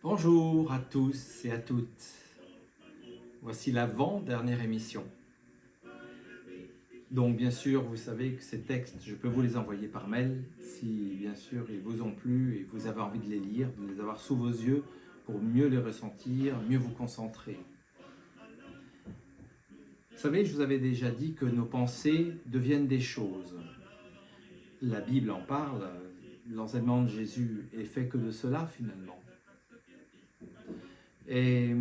Bonjour à tous et à toutes. Voici l'avant-dernière émission. Donc bien sûr, vous savez que ces textes, je peux vous les envoyer par mail si bien sûr ils vous ont plu et vous avez envie de les lire, de les avoir sous vos yeux pour mieux les ressentir, mieux vous concentrer. Vous savez, je vous avais déjà dit que nos pensées deviennent des choses. La Bible en parle, l'enseignement de Jésus est fait que de cela finalement. Et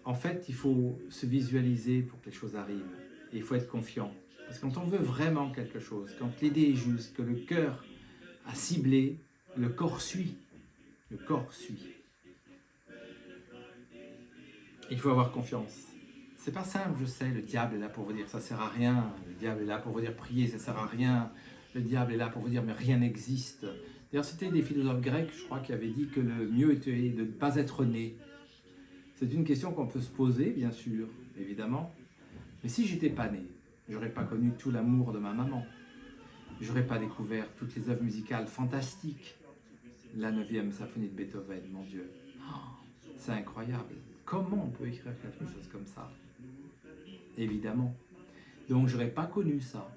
en fait, il faut se visualiser pour que les choses arrivent. Et il faut être confiant. Parce que quand on veut vraiment quelque chose, quand l'idée est juste, que le cœur a ciblé, le corps suit. Le corps suit. Il faut avoir confiance. C'est pas simple, je sais. Le diable est là pour vous dire ça sert à rien. Le diable est là pour vous dire prier, ça sert à rien. Le diable est là pour vous dire mais rien n'existe. D'ailleurs, c'était des philosophes grecs, je crois, qui avaient dit que le mieux était de ne pas être né. C'est une question qu'on peut se poser, bien sûr, évidemment. Mais si j'étais pas né, j'aurais pas connu tout l'amour de ma maman. J'aurais pas découvert toutes les œuvres musicales fantastiques. La 9e symphonie de Beethoven, mon Dieu. Oh, c'est incroyable. Comment on peut écrire quelque chose comme ça? Évidemment. Donc j'aurais pas connu ça.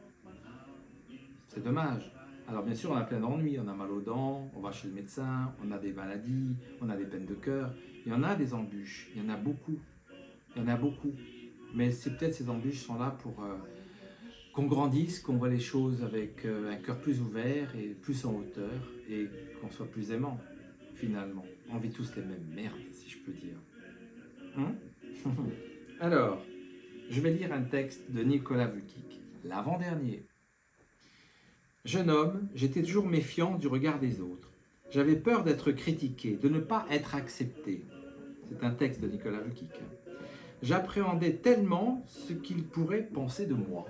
C'est dommage. Alors bien sûr, on a plein d'ennuis. On a mal aux dents, on va chez le médecin, on a des maladies, on a des peines de cœur. Il y en a des embûches. Il y en a beaucoup. Il y en a beaucoup. Mais c'est peut-être ces embûches sont là pour qu'on grandisse, qu'on voit les choses avec un cœur plus ouvert et plus en hauteur et qu'on soit plus aimant, finalement. On vit tous les mêmes merdes, si je peux dire. Hein? Alors, je vais lire un texte de Nicolas Vukic, l'avant-dernier. Jeune homme, j'étais toujours méfiant du regard des autres. J'avais peur d'être critiqué, de ne pas être accepté. C'est un texte de Nicolas Vukic. J'appréhendais tellement ce qu'il pourrait penser de moi.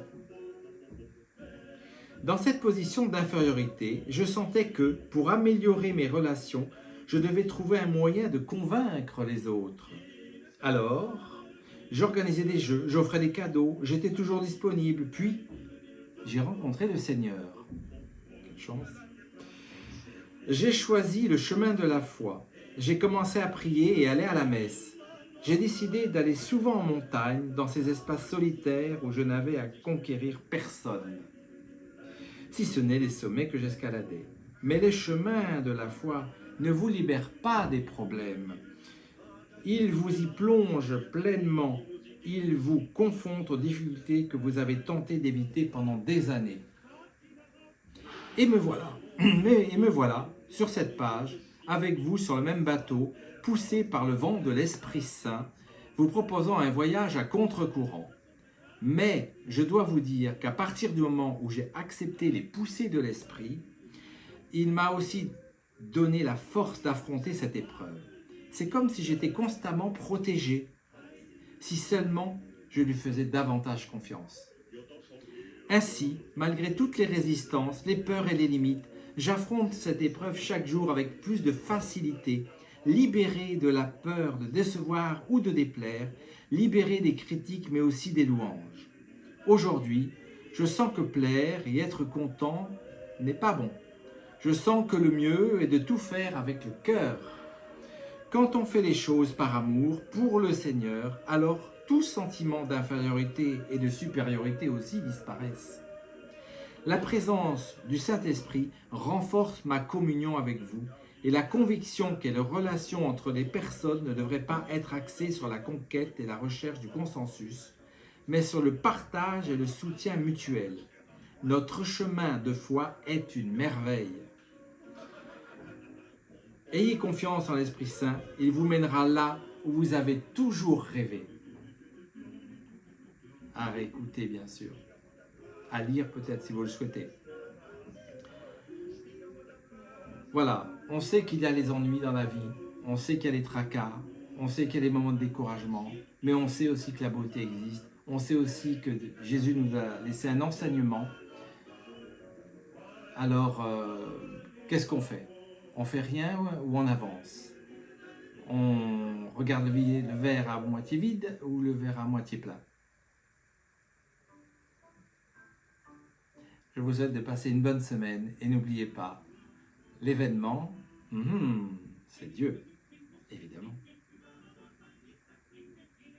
Dans cette position d'infériorité, je sentais que, pour améliorer mes relations, je devais trouver un moyen de convaincre les autres. Alors, j'organisais des jeux, j'offrais des cadeaux, j'étais toujours disponible, puis j'ai rencontré le Seigneur. Quelle chance! J'ai choisi le chemin de la foi. J'ai commencé à prier et aller à la messe. J'ai décidé d'aller souvent en montagne, dans ces espaces solitaires où je n'avais à conquérir personne, si ce n'est les sommets que j'escaladais. Mais les chemins de la foi ne vous libèrent pas des problèmes. Ils vous y plongent pleinement. Ils vous confrontent aux difficultés que vous avez tenté d'éviter pendant des années. Et me voilà, sur cette page, avec vous sur le même bateau, poussé par le vent de l'Esprit Saint, vous proposant un voyage à contre-courant. Mais je dois vous dire qu'à partir du moment où j'ai accepté les poussées de l'esprit, il m'a aussi donné la force d'affronter cette épreuve. C'est comme si j'étais constamment protégé, si seulement je lui faisais davantage confiance. Ainsi, malgré toutes les résistances, les peurs et les limites, j'affronte cette épreuve chaque jour avec plus de facilité, libéré de la peur de décevoir ou de déplaire, libéré des critiques mais aussi des louanges. Aujourd'hui, je sens que plaire et être content n'est pas bon. Je sens que le mieux est de tout faire avec le cœur. Quand on fait les choses par amour, pour le Seigneur, alors tout sentiment d'infériorité et de supériorité aussi disparaissent. La présence du Saint-Esprit renforce ma communion avec vous et la conviction que les relations entre les personnes ne devraient pas être axées sur la conquête et la recherche du consensus, mais sur le partage et le soutien mutuel. Notre chemin de foi est une merveille. Ayez confiance en l'Esprit Saint, il vous mènera là où vous avez toujours rêvé. À réécouter, bien sûr. À lire peut-être si vous le souhaitez. Voilà, on sait qu'il y a les ennuis dans la vie, on sait qu'il y a les tracas, on sait qu'il y a des moments de découragement, mais on sait aussi que la beauté existe. On sait aussi que Jésus nous a laissé un enseignement. Alors, qu'est-ce qu'on fait? On fait rien ou on avance? On regarde le verre à moitié vide ou le verre à moitié plein? Je vous souhaite de passer une bonne semaine et n'oubliez pas, l'événement, C'est Dieu.